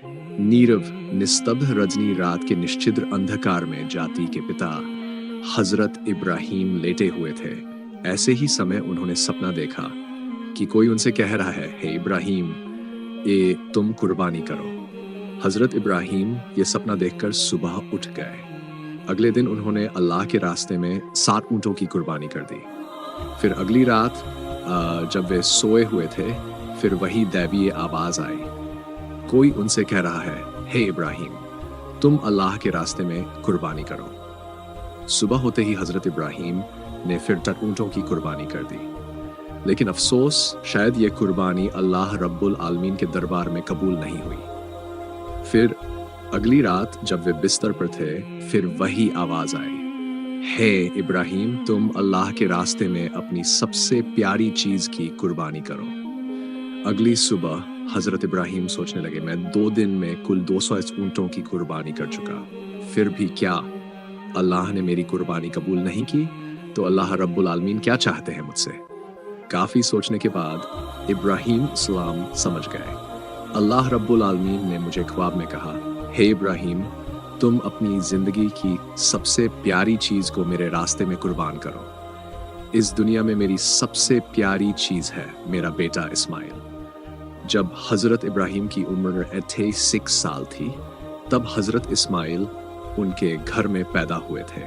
नीरव निस्तब्ध रजनी रात के निश्चिद्र अंधकार में जाति के पिता हजरत इब्राहिम लेटे हुए थे। ऐसे ही समय उन्होंने सपना देखा कि कोई उनसे कह रहा है, हे इब्राहिम, ये तुम कुर्बानी करो। हजरत इब्राहिम ये सपना देखकर सुबह उठ गए। अगले दिन उन्होंने अल्लाह के रास्ते में 7 ऊँटों की कुर्बानी कर दी। फिर अगली रात जब वे सोए हुए थे, फिर वही दैवीय आवाज आई। कोई उनसे कह रहा है, हे इब्राहिम, तुम अल्लाह के रास्ते में कुर्बानी करो। सुबह होते ही हजरत इब्राहिम ने फिर 10 ऊँटों की कुर्बानी कर दी। लेकिन अफसोस, शायद ये कुर्बानी अल्लाह रब्बुल आलमीन के दरबार में कबूल नहीं हुई। फिर अगली रात जब वे बिस्तर पर थे, फिर वही आवाज आई, हे इब्राहिम, तुम अल्लाह के रास्ते में अपनी सबसे प्यारी चीज की कुर्बानी करो। अगली सुबह हजरत इब्राहिम सोचने लगे, मैं 2 दिन में कुल 200 ऊँटों की कुर्बानी कर चुका, फिर भी क्या अल्लाह ने मेरी कुर्बानी कबूल नहीं की? तो अल्लाह रब्बुल आलमीन क्या चाहते हैं मुझसे? काफी सोचने के बाद इब्राहिम सलाम समझ गए। अल्लाह रब्बुल आलमीन ने मुझे ख्वाब में कहा, हे इब्राहिम, तुम अपनी जिंदगी की सबसे प्यारी चीज को मेरे रास्ते में कुर्बान करो। इस दुनिया में मेरी सबसे प्यारी चीज है मेरा बेटा इस्माइल। जब हजरत इब्राहिम की उम्र 86 साल थी, तब हजरत इस्माइल उनके घर में पैदा हुए थे,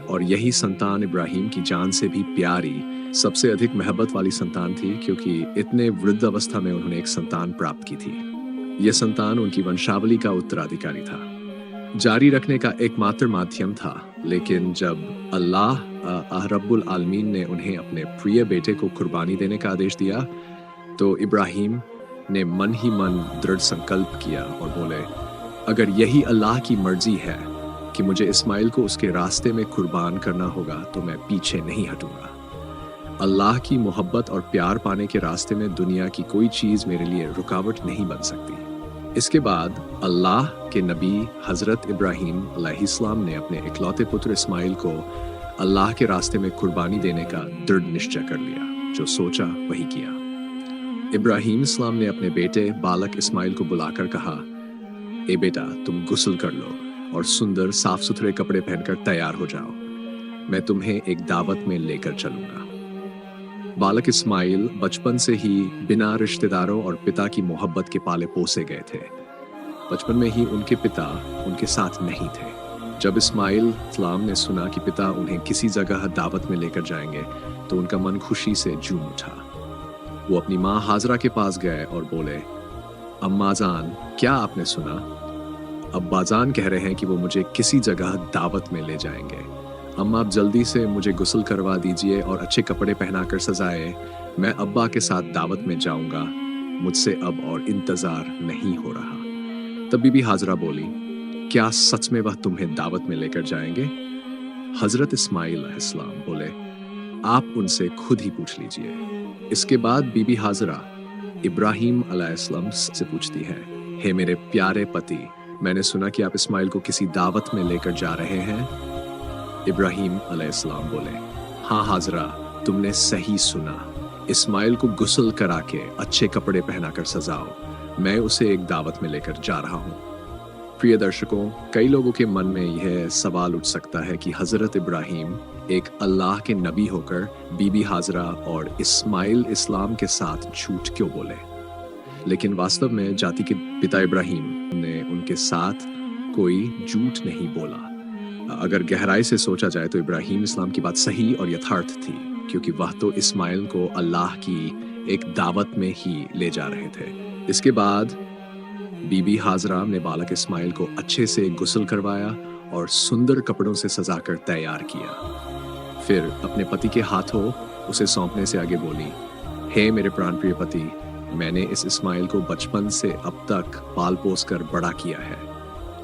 और यही संतान इब्राहिम की जान से भी प्यारी, सबसे अधिक महब्बत वाली संतान थी, क्योंकि इतने वृद्ध अवस्था में उन्होंने एक संतान प्राप्त की थी। यह संतान उनकी वंशावली का उत्तराधिकारी था, जारी रखने का एकमात्र माध्यम था। लेकिन जब अल्लाह रब्बुल आलमीन ने उन्हें अपने प्रिय बेटे को कुर्बानी देने का आदेश दिया, तो इब्राहिम ने मन ही मन दृढ़ संकल्प किया और बोले, अगर यही अल्लाह की मर्जी है कि मुझे इस्माइल को उसके रास्ते में कुर्बान करना होगा, तो मैं पीछे नहीं हटूंगा। अल्लाह की मोहब्बत और प्यार पाने के रास्ते में दुनिया की कोई चीज मेरे लिए रुकावट नहीं बन सकती। इसके बाद अल्लाह के नबी हजरत इब्राहिम अलैहिस्सलाम ने अपने इकलौते पुत्र इस्माइल को अल्लाह के रास्ते में कुर्बानी देने का दृढ़ निश्चय कर लिया। जो सोचा वही किया। इब्राहिम इस्लाम ने अपने बेटे बालक इस्माइल को बुलाकर कहा, ए बेटा, तुम गुस्ल कर लो और सुंदर साफ सुथरे कपड़े पहनकर तैयार हो जाओ, मैं तुम्हें एक दावत में लेकर चलूंगा। बालक इस्माइल बचपन से ही बिना रिश्तेदारों और पिता की मोहब्बत के पाले पोसे गए थे। बचपन में ही उनके पिता उनके साथ नहीं थे। जब इस्माइल इस्लाम ने सुना कि पिता उन्हें किसी जगह दावत में लेकर जाएंगे, तो उनका मन खुशी से झूम उठा। वो अपनी माँ हाजरा के पास गए और बोले, अम्माजान, क्या आपने सुना? अब्बाजान कह रहे हैं कि वो मुझे किसी जगह दावत में ले जाएंगे। अम्मा, आप जल्दी से मुझे गुस्ल करवा दीजिए और अच्छे कपड़े पहनाकर सजाए। मैं अब्बा के साथ दावत में जाऊंगा, मुझसे अब और इंतजार नहीं हो रहा। तब बीबी हाजरा बोली, क्या सच में वह तुम्हें दावत में लेकर जाएंगे? हजरत इस्माइल अलैहिस्सलाम बोले, आप उनसे खुद ही पूछ लीजिए। इसके बाद बीबी हाजरा इब्राहिम अलैहिस्सलाम से पूछती है, हे मेरे प्यारे पति, मैंने सुना कि आप इस्माइल को किसी दावत में लेकर जा रहे हैं। इब्राहिम अलैहिस्सलाम बोले, हाँ हाजरा, तुमने सही सुना। इस्माइल को गुस्ल करा के अच्छे कपड़े पहनाकर सजाओ, मैं उसे एक दावत में लेकर जा रहा हूँ। प्रिय दर्शकों, कई लोगों के मन में यह सवाल उठ सकता है कि हजरत इब्राहिम एक अल्लाह के नबी होकर बीबी हाजरा और इस्माइल इस्लाम के साथ झूठ क्यों बोले? लेकिन वास्तव में जाति के पिता इब्राहिम ने उनके साथ कोई झूठ नहीं बोला। अगर गहराई से सोचा जाए तो इब्राहिम इस्लाम की बात सही और यथार्थ थी, क्योंकि वह तो इस्माइल को अल्लाह की एक दावत में ही ले जा रहे थे। इसके बाद बीबी हाजरा ने बालक इस्माइल को अच्छे से गुस्ल करवाया और सुंदर कपड़ों से सजाकर तैयार किया। फिर अपने पति के हाथों उसे सौंपने से आगे बोली, हे मेरे प्राण प्रिय पति, मैंने इस इस्माइल को बचपन से अब तक पाल पोस कर बड़ा किया है,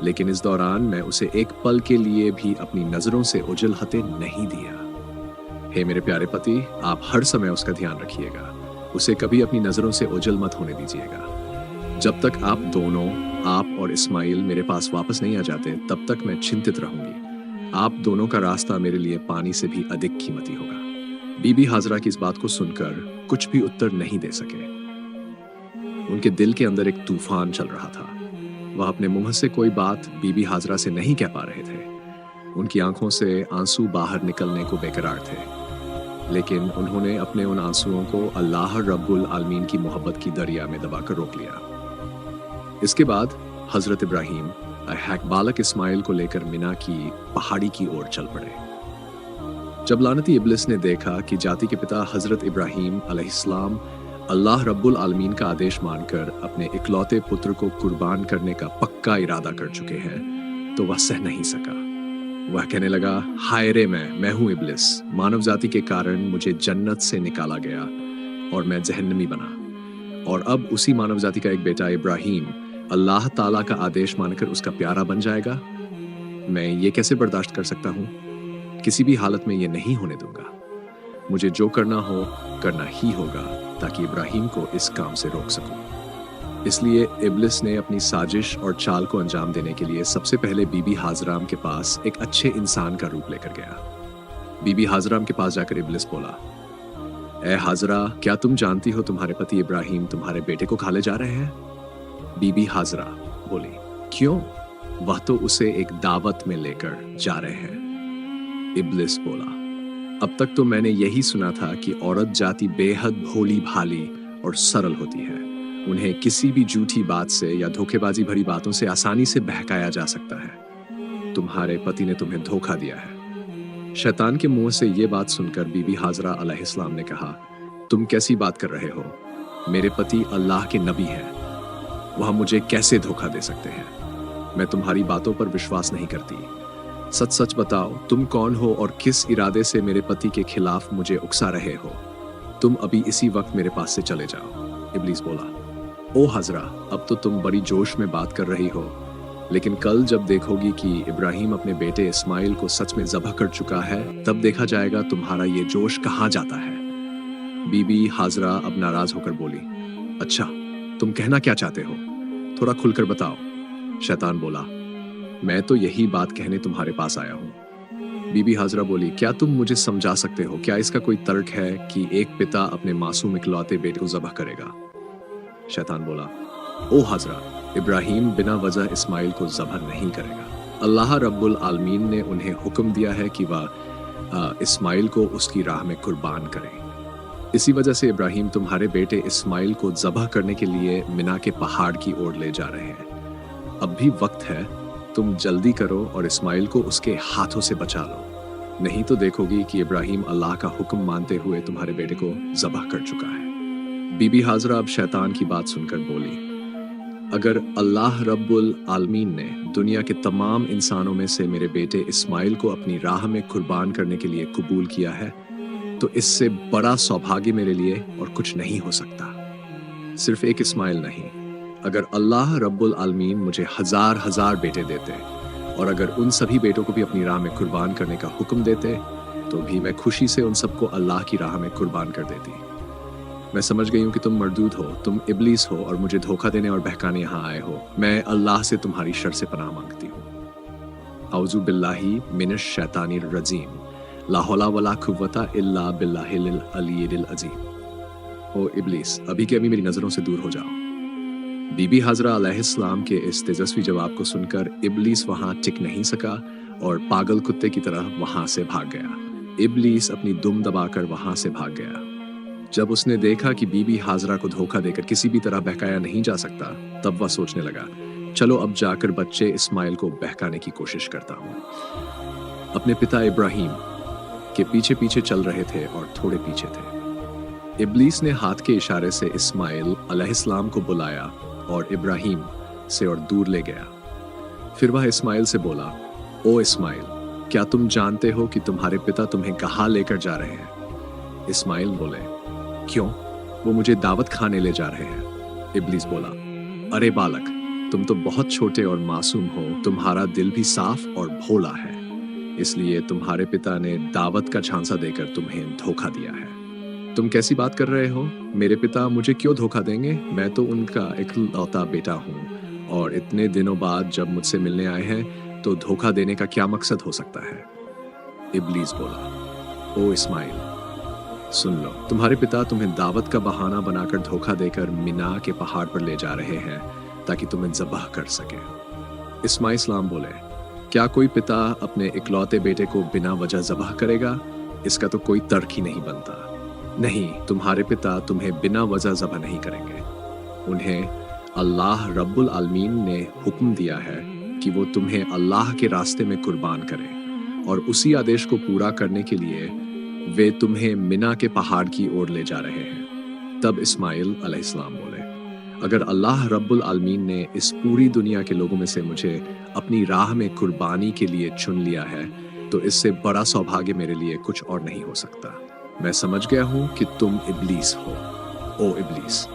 लेकिन इस दौरान मैं उसे एक पल के लिए भी अपनी नजरों से ओझल होते नहीं दिया। हे मेरे प्यारे पति, आप हर समय उसका ध्यान रखिएगा, उसे कभी अपनी नजरों से ओझल मत होने दीजिएगा। जब तक आप दोनों, आप और इस्माइल मेरे पास वापस नहीं आ जाते, तब तक मैं चिंतित रहूंगी। आप दोनों का रास्ता मेरे लिए पानी से भी अधिक कीमती होगा। बीबी हाजरा की इस बात को सुनकर कुछ भी उत्तर नहीं दे सके। उनके दिल के अंदर एक तूफान चल रहा था। वह अपने मुंह से कोई बात बीबी हाजरा से नहीं कह पा रहे थे। उनकी आंखों से आंसू बाहर निकलने को बेकरार थे, लेकिन उन्होंने अपने उन आंसुओं को अल्लाह रब्बुल आलमीन की मोहब्बत की दरिया में दबाकर रोक लिया। इसके बाद हजरत इब्राहीम हैक बालक इस्माइल को लेकर मिना की पहाड़ी की ओर चल पड़े। जब लानती इब्लिस ने देखा कि जाति के पिता हजरत इब्राहीम अलैहिस्सलाम अल्लाह रब्बुल आलमीन का आदेश मानकर अपने इकलौते पुत्र को कुर्बान करने का पक्का इरादा कर चुके हैं, तो वह सह नहीं सका। वह कहने लगा, हाय रे, मैं हूं इब्लिस। मानव जाति के कारण मुझे जन्नत से निकाला गया और मैं जहन्नमी बना, और अब उसी मानव जाति का एक बेटा इब्राहीम अल्लाह ताला का आदेश मानकर उसका प्यारा बन जाएगा। मैं ये कैसे बर्दाश्त कर सकता हूँ? किसी भी हालत में ये नहीं होने दूंगा। मुझे जो करना हो करना ही होगा ताकि इब्राहीम को इस काम से रोक सकूं। इसलिए इब्लिस ने अपनी साजिश और चाल को अंजाम देने के लिए सबसे पहले बीबी हाजराम के पास एक अच्छे इंसान का रूप लेकर गया। बीबी हाजराम के पास जाकर इब्लिस बोला, ए हाजरा, क्या तुम जानती हो तुम्हारे पति इब्राहीम तुम्हारे बेटे को खा ले जा रहे हैं? बीबी हाजरा बोली, क्यों? वह तो उसे एक दावत में लेकर जा रहे हैं। इब्लिस बोला, अब तक तो मैंने यही सुना था कि औरत जाति बेहद भोली भाली और सरल होती है। उन्हें किसी भी झूठी बात से या धोखेबाजी भरी बातों से आसानी से बहकाया जा सकता है। तुम्हारे पति ने तुम्हें धोखा दिया है। शैतान के मुंह से ये बात सुनकर बीबी हाजरा अलैहिस्सलाम ने कहा, तुम कैसी बात कर रहे हो? मेरे पति अल्लाह के नबी हैं, वह मुझे कैसे धोखा दे सकते हैं? मैं तुम्हारी बातों पर विश्वास नहीं करती। सच सच बताओ, तुम कौन हो और किस इरादे से मेरे पति के खिलाफ मुझे उकसा रहे हो? तुम अभी इसी वक्त मेरे पास से चले जाओ। इब्लिस बोला, ओ हजरा, अब तो तुम बड़ी जोश में बात कर रही हो, लेकिन कल जब देखोगी कि इब्राहीम अपने बेटे इस्माइल को सच में ज़बह कर चुका है, तब देखा जाएगा तुम्हारा ये जोश कहाँ जाता है। बीबी हाजरा अब नाराज होकर बोली, अच्छा, तुम कहना क्या चाहते हो? थोड़ा खुलकर बताओ। शैतान बोला, मैं तो यही बात कहने तुम्हारे पास आया हूँ। बीबी हाजरा बोली, क्या तुम मुझे समझा सकते हो? क्या इसका कोई तर्क है कि एक पिता अपने मासूम इकलौते बेटे को ज़बह करेगा? शैतान बोला, ओ हाजरा, इब्राहीम बिना वजह इस्माइल को ज़बह नहीं करेगा। अल्लाह रब्बुल आलमीन ने उन्हें हुक्म दिया है कि वह इस्माइल को उसकी राह में कुर्बान करें। इसी वजह से इब्राहीम तुम्हारे बेटे इस्माइल को ज़बह करने के लिए मिना के पहाड़ की ओर ले जा रहे हैं। अब भी वक्त है, तुम जल्दी करो और इस्माइल को उसके हाथों से बचा लो, नहीं तो देखोगी कि इब्राहीम अल्लाह का हुक्म मानते हुए तुम्हारे बेटे को ज़बह कर चुका है। बीबी हाजरा अब शैतान की बात सुनकर बोली, अगर अल्लाह रब्बुल आलमीन ने दुनिया के तमाम इंसानों में से मेरे बेटे इस्माइल को अपनी राह में कुर्बान करने के लिए कबूल किया है, तो इससे बड़ा सौभाग्य मेरे लिए और कुछ नहीं हो सकता। सिर्फ एक इस्माइल नहीं, अगर अल्लाह रब्बुल आलमीन मुझे हजार बेटे देते और अगर उन सभी बेटों को भी अपनी राह में कुर्बान करने का हुक्म देते, तो भी मैं खुशी से उन सबको अल्लाह की राह में कुर्बान कर देती। मैं समझ गई हूँ कि तुम मरदूद हो, तुम इब्लीस हो और मुझे धोखा देने और बहकाने यहाँ आए हो। मैं अल्लाह से तुम्हारी शर से पनाह मांगती हूँ। औज़ु बिल्लाहि मिनश शैतानिर रजीम, ला हौला वला कुव्वता इल्ला बिल्लाहिल अलीयिल अज़ीम। ओ इब्लीस, अभी के अभी मेरी नज़रों से दूर हो जाओ। बीबी हाजरा अलैहिस्सलाम के इस तेजस्वी जवाब को सुनकर इब्लीस वहां टिक नहीं सका और पागल कुत्ते की तरह वहां से भाग गया। इब्लीस अपनी दुम दबाकर वहां से भाग गया। जब उसने देखा कि बीबी हाजरा को धोखा देकर किसी भी तरह बहकाया नहीं जा सकता, तब वह सोचने लगा, चलो अब जाकर बच्चे इस्माइल को बहकाने की कोशिश करता हूँ। अपने पिता इब्राहीम के पीछे पीछे चल रहे थे और थोड़े पीछे थे। इब्लीस ने हाथ के इशारे से इस्माइल अलैहिस्सलाम को बुलाया और इब्राहीम से और दूर ले गया। फिर वह इस्माइल से बोला, ओ इस्माइल, क्या तुम जानते हो कि तुम्हारे पिता तुम्हें कहाँ लेकर जा रहे हैं? इस्माइल बोले, क्यों? वो मुझे दावत खाने ले जा रहे हैं। इब्लीस बोला, अरे बालक, तुम तो बहुत छोटे और मासूम हो, तुम्हारा दिल भी साफ और भोला है, इसलिए तुम्हारे पिता ने दावत का झांसा देकर तुम्हें धोखा दिया है। तुम कैसी बात कर रहे हो? मेरे पिता मुझे क्यों धोखा देंगे? मैं तो उनका इकलौता बेटा हूँ और इतने दिनों बाद जब मुझसे मिलने आए हैं तो धोखा देने का क्या मकसद हो सकता है? इब्लीस बोला, ओ इस्माइल, सुन लो, तुम्हारे पिता तुम्हें दावत का बहाना बनाकर धोखा देकर मिना के पहाड़ पर ले जा रहे हैं ताकि तुम्हें ज़बह कर सके। इस्माइल इस्लाम बोले, क्या कोई पिता अपने इकलौते बेटे को बिना वजह ज़बह करेगा? इसका तो कोई तर्क ही नहीं बनता। नहीं, तुम्हारे पिता तुम्हें बिना वजह ज़बह नहीं करेंगे। उन्हें अल्लाह रब्बुल आलमीन ने हुक्म दिया है कि वो तुम्हें अल्लाह के रास्ते में कुर्बान करें, और उसी आदेश को पूरा करने के लिए वे तुम्हें मिना के पहाड़ की ओर ले जा रहे हैं। तब इस्माइल अलैहिस्सलाम बोले, अगर अल्लाह रब्बुल आलमीन ने इस पूरी दुनिया के लोगों में से मुझे अपनी राह में कुर्बानी के लिए चुन लिया है, तो इससे बड़ा सौभाग्य मेरे लिए कुछ और नहीं हो सकता। मैं समझ गया हूँ कि तुम इब्लीस हो। ओ इब्लीस,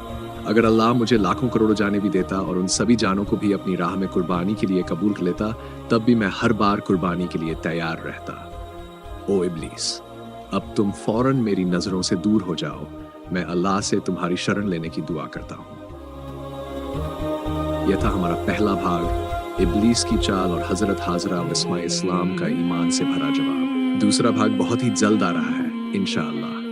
अगर अल्लाह मुझे लाखों करोड़ों जाने भी देता और उन सभी जानों को भी अपनी राह में कुर्बानी के लिए कबूल कर लेता, तब भी मैं हर बार कुर्बानी के लिए तैयार रहता। ओ इब्लीस, अब तुम फौरन मेरी नजरों से दूर हो जाओ। मैं अल्लाह से तुम्हारी शरण लेने की दुआ करता हूँ। यह था हमारा पहला भाग, इब्लीस की चाल और हजरत हाजरा और इस्माइल इस्लाम का ईमान से भरा जवाब। दूसरा भाग बहुत ही जल्द आ रहा है इंशाअल्लाह।